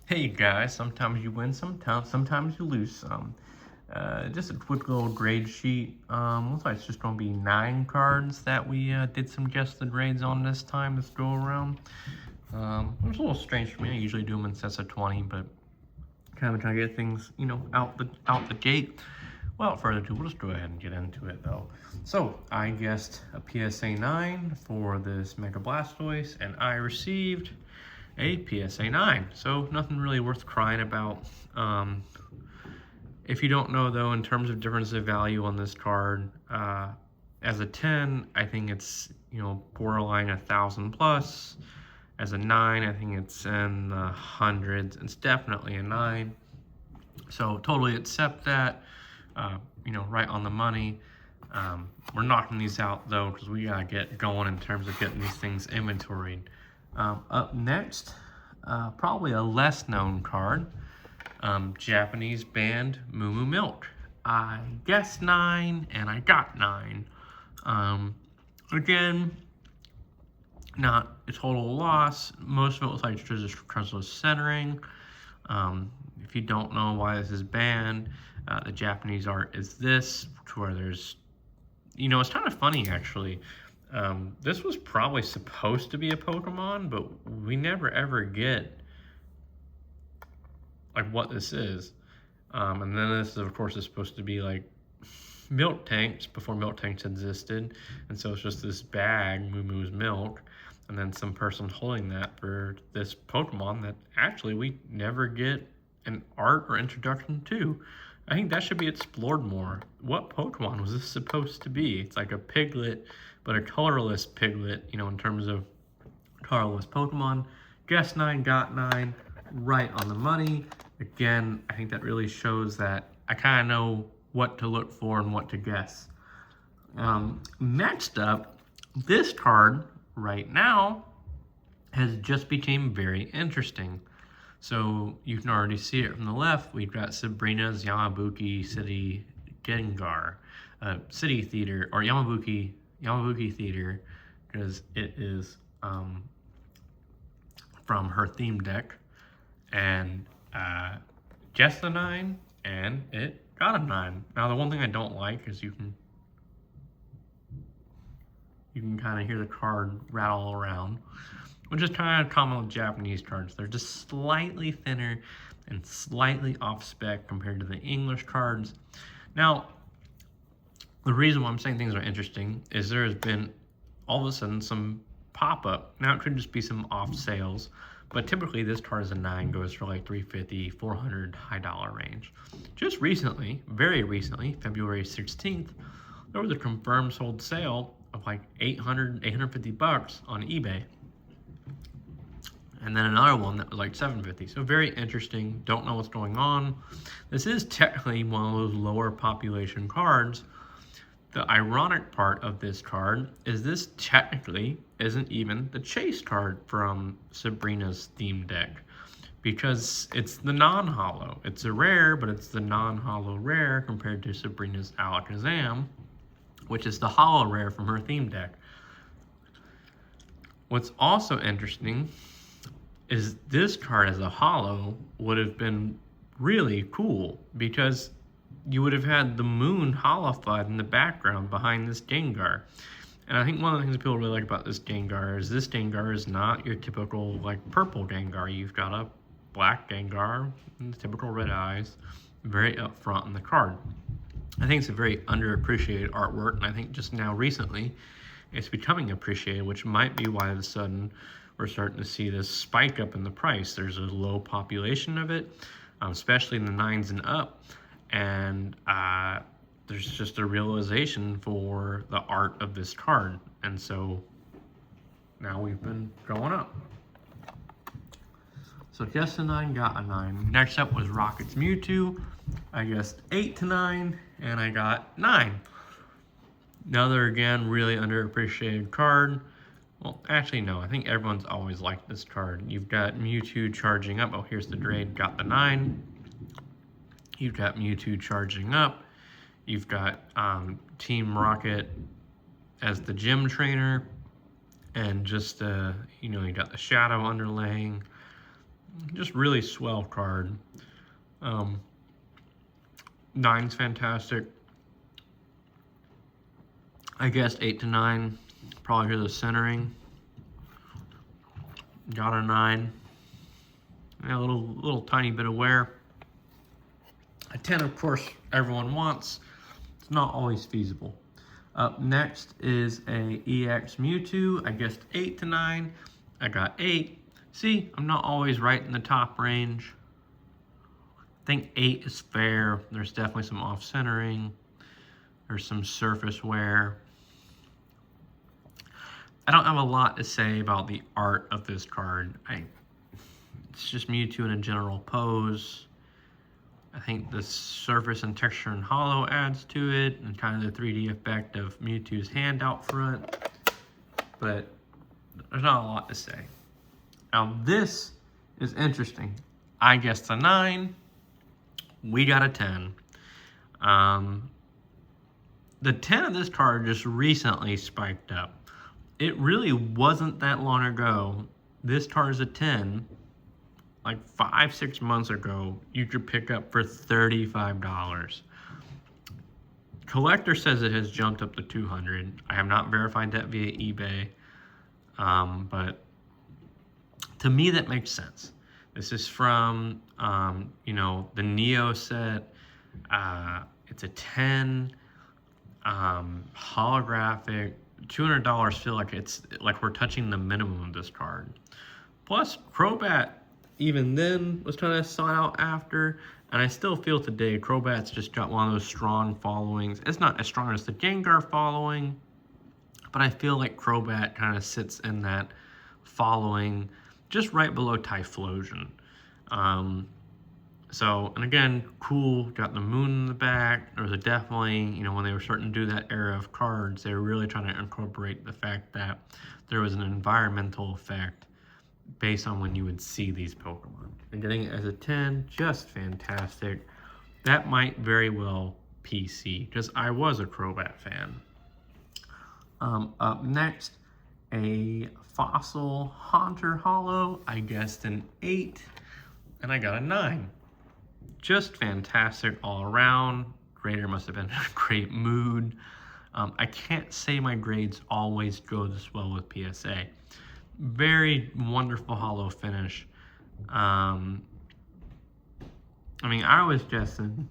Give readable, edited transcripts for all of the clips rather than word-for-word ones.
Hey guys, sometimes you win, sometimes you lose some. Just a quick little grade sheet. Looks like it's just going to be 9 cards that we did some guess the grades on this go around. It was a little strange for me. I usually do them in sets of 20, but kind of trying to get things, out the gate. Without further ado, we'll just go ahead and get into it though. So I guessed a PSA 9 for this Mega Blastoise, and I received a PSA 9. So nothing really worth crying about. If you don't know though, in terms of difference of value on this card, as a 10, I think it's borderline 1,000 plus. As a 9, I think it's in the hundreds. It's definitely a 9. So totally accept that. Right on the money. We're knocking these out though because we gotta get going in terms of getting these things inventoried. Up next, probably a less known card, Japanese band Moo Moo Milk. I guessed 9 and I got 9. Again, not a total loss. Most of it was like just because centering. If you don't know why this is banned, the Japanese art is this, to where there's, it's kind of funny actually. This was probably supposed to be a Pokemon, but we never ever get like what this is. And then this, of course, is supposed to be like milk tanks before milk tanks existed, and so it's just this bag, Moo Moo's milk, and then some person holding that for this Pokemon that actually we never get an art or introduction to. I think that should be explored more. What Pokemon was this supposed to be? It's like a piglet, but a colorless piglet, in terms of colorless Pokemon. Guess 9, got 9, right on the money. Again, I think that really shows that I kind of know what to look for and what to guess. Next up, this card right now has just become very interesting. So you can already see it from the left. We've got Sabrina's Yamabuki City Gengar, City Theater, or Yamabuki Theater, because it is from her theme deck, and guessed a 9, and it got a 9. Now the one thing I don't like is you can kind of hear the card rattle around, which is kind of common with Japanese cards. They're just slightly thinner and slightly off spec compared to the English cards. Now, the reason why I'm saying things are interesting is there has been all of a sudden some pop-up. Now it could just be some off sales, but typically this card is a 9, goes for like $350, $400, high dollar range. Just recently, very recently, February 16th, there was a confirmed sold sale of like $800, $850 on eBay. And then another one that was like $750. So very interesting. Don't know what's going on. This is technically one of those lower population cards. The ironic part of this card is this technically isn't even the chase card from Sabrina's theme deck, because it's the non-holo. It's a rare, but it's the non-holo rare compared to Sabrina's Alakazam, which is the holo rare from her theme deck. What's also interesting is this card as a holo would have been really cool, because you would have had the moon holified in the background behind this Gengar. And I think one of the things people really like about this Gengar is not your typical like purple Gengar. You've got a black Gengar and the typical red eyes, very upfront in the card. I think it's a very underappreciated artwork, and I think just now recently it's becoming appreciated, which might be why all of a sudden we're starting to see this spike up in the price. There's a low population of it, especially in the 9s and up, and there's just a realization for the art of this card, and so now we've been going up. So guessed a 9, got a 9. Next up was Rocket's Mewtwo. I guessed 8 to 9, and I got 9. Another, again, really underappreciated card. Well, actually, no. I think everyone's always liked this card. You've got Mewtwo charging up. Oh, here's the Drade. Got the 9. You've got Mewtwo charging up. You've got Team Rocket as the gym trainer. And just, you got the shadow underlaying. Just really swell card. 9's fantastic. I guessed 8 to 9. Probably hear the centering. Got a 9. Yeah, a little tiny bit of wear. A 10, of course, everyone wants. It's not always feasible. Up next is a EX Mewtwo. I guessed 8 to 9. I got 8. See, I'm not always right in the top range. I think 8 is fair. There's definitely some off-centering. There's some surface wear. I don't have a lot to say about the art of this card. It's just Mewtwo in a general pose. I think the surface and texture and holo adds to it, and kind of the 3D effect of Mewtwo's hand out front. But there's not a lot to say. Now this is interesting. I guessed a 9. We got a 10. The 10 of this card just recently spiked up. It really wasn't that long ago. This card is a 10. Like 5-6 months ago, you could pick up for $35. Collector says it has jumped up to $200. I have not verified that via eBay, but to me that makes sense. This is from the Neo set. It's a 10 holographic. $200 feel like it's like we're touching the minimum of this card. Plus Crobat, even then, was kind of sought out after, and I still feel today Crobat's just got one of those strong followings. It's not as strong as the Gengar following, but I feel like Crobat kind of sits in that following just right below Typhlosion. And again, cool, got the moon in the back. There was definitely, when they were starting to do that era of cards, they were really trying to incorporate the fact that there was an environmental effect based on when you would see these Pokemon. And getting it as a 10, just fantastic. That might very well PC, because I was a Crobat fan. Up next, a Fossil Haunter Holo. I guessed an 8, and I got a 9. Just fantastic all around. Grader must have been in a great mood. I can't say my grades always go this well with PSA. Very wonderful holo finish. I was guessing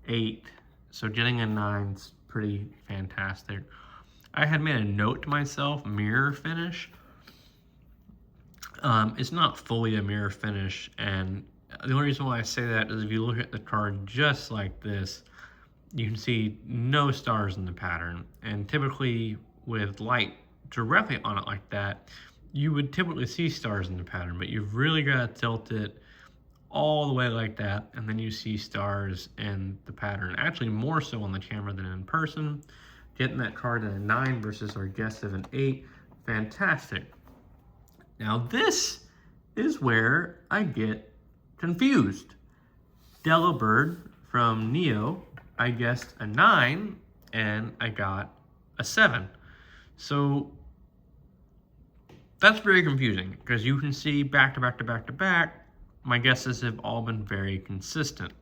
8, so getting a 9's pretty fantastic. I had made a note to myself, mirror finish. It's not fully a mirror finish, and the only reason why I say that is if you look at the card just like this, you can see no stars in the pattern. And typically with light directly on it like that, you would typically see stars in the pattern, but you've really got to tilt it all the way like that, and then you see stars in the pattern. Actually more so on the camera than in person. Getting that card at a 9 versus our guess of an 8, fantastic. Now this is where I get confused. Delibird from Neo, I guessed a 9, and I got a 7. So that's very confusing, because you can see back to back to back to back, my guesses have all been very consistent.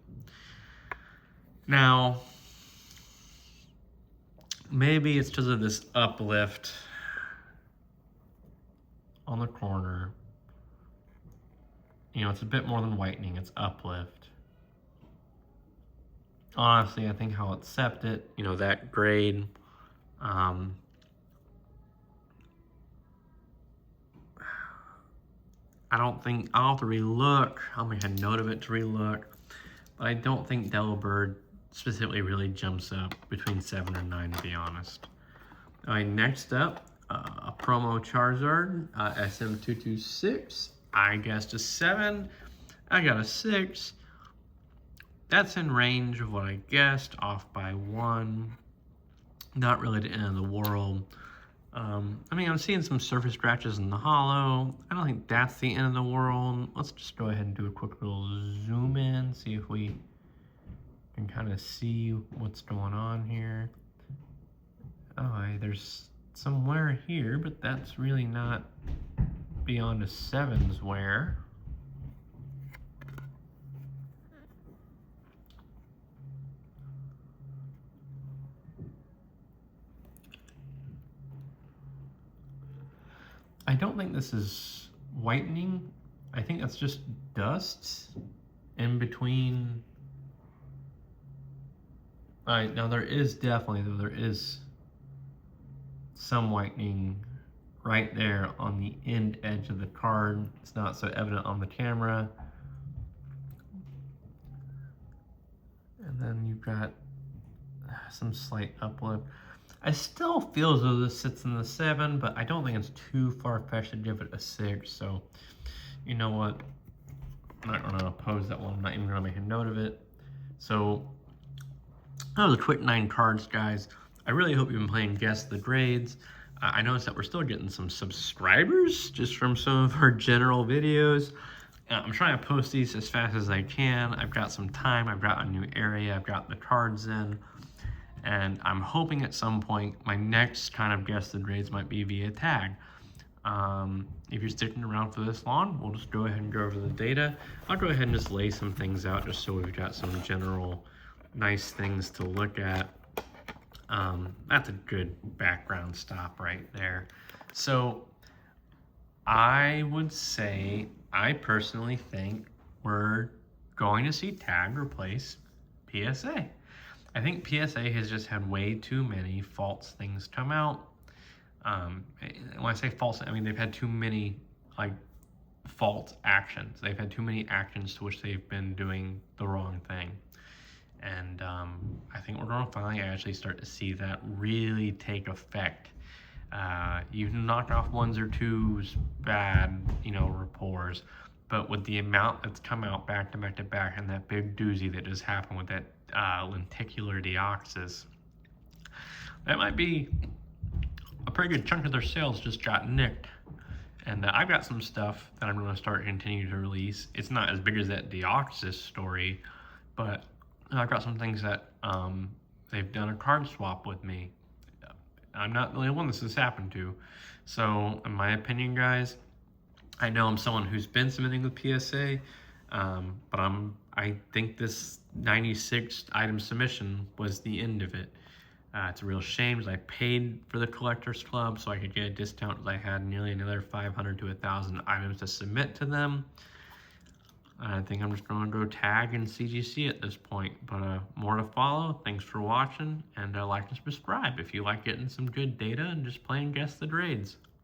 Now, maybe it's because of this uplift on the corner. It's a bit more than whitening, it's uplift. Honestly, I think how it's sept it, that grade. I don't think, I'll have to relook. I'll make a note of it to relook. But I don't think Delibird specifically really jumps up between 7 and 9, to be honest. All right, next up, a promo Charizard, SM226. I guessed a 7. I got a 6. That's in range of what I guessed, off by 1. Not really the end of the world. I'm seeing some surface scratches in the holo. I don't think that's the end of the world. Let's just go ahead and do a quick little zoom in, see if we can kind of see what's going on here. Oh, there's some wear here, but that's really not beyond a 7's wear. I don't think this is whitening. I think that's just dust in between. All right, now there is definitely, though, there is some whitening right there on the end edge of the card. It's not so evident on the camera. And then you've got some slight uplift. I still feel as though this sits in the 7, but I don't think it's too far-fetched to give it a 6. So, you know what? I'm not going to oppose that one. I'm not even going to make a note of it. So, that was a quick 9 cards, guys. I really hope you've been playing Guess the Grades. I noticed that we're still getting some subscribers just from some of our general videos. I'm trying to post these as fast as I can. I've got some time. I've got a new area. I've got the cards in. And I'm hoping at some point my next kind of Guess the Grades might be via tag. If you're sticking around for this long, we'll just go ahead and go over the data. I'll go ahead and just lay some things out just so we've got some general nice things to look at. That's a good background stop right there. So I would say, I personally think we're going to see tag replace PSA. I think PSA has just had way too many false things come out. When I say false, I mean they've had too many like false actions. They've had too many actions to which they've been doing the wrong thing. And I think we're going to finally actually start to see that really take effect. You knock off 1s or 2s, bad, rapports, but with the amount that's come out back to back to back, and that big doozy that just happened with that lenticular Deoxys, that might be a pretty good chunk of their sales just got nicked. And I've got some stuff that I'm going to start continue to release. It's not as big as that Deoxys story, but I've got some things that they've done a card swap with me. I'm not the only one this has happened to. So in my opinion, guys, I know I'm someone who's been submitting with PSA, but I think this 96 item submission was the end of it. It's a real shame because I paid for the Collectors Club so I could get a discount because I had nearly another 500 to 1,000 items to submit to them. I think I'm just going to go tag and CGC at this point, but more to follow. Thanks for watching, and like and subscribe if you like getting some good data and just playing Guess the Grades.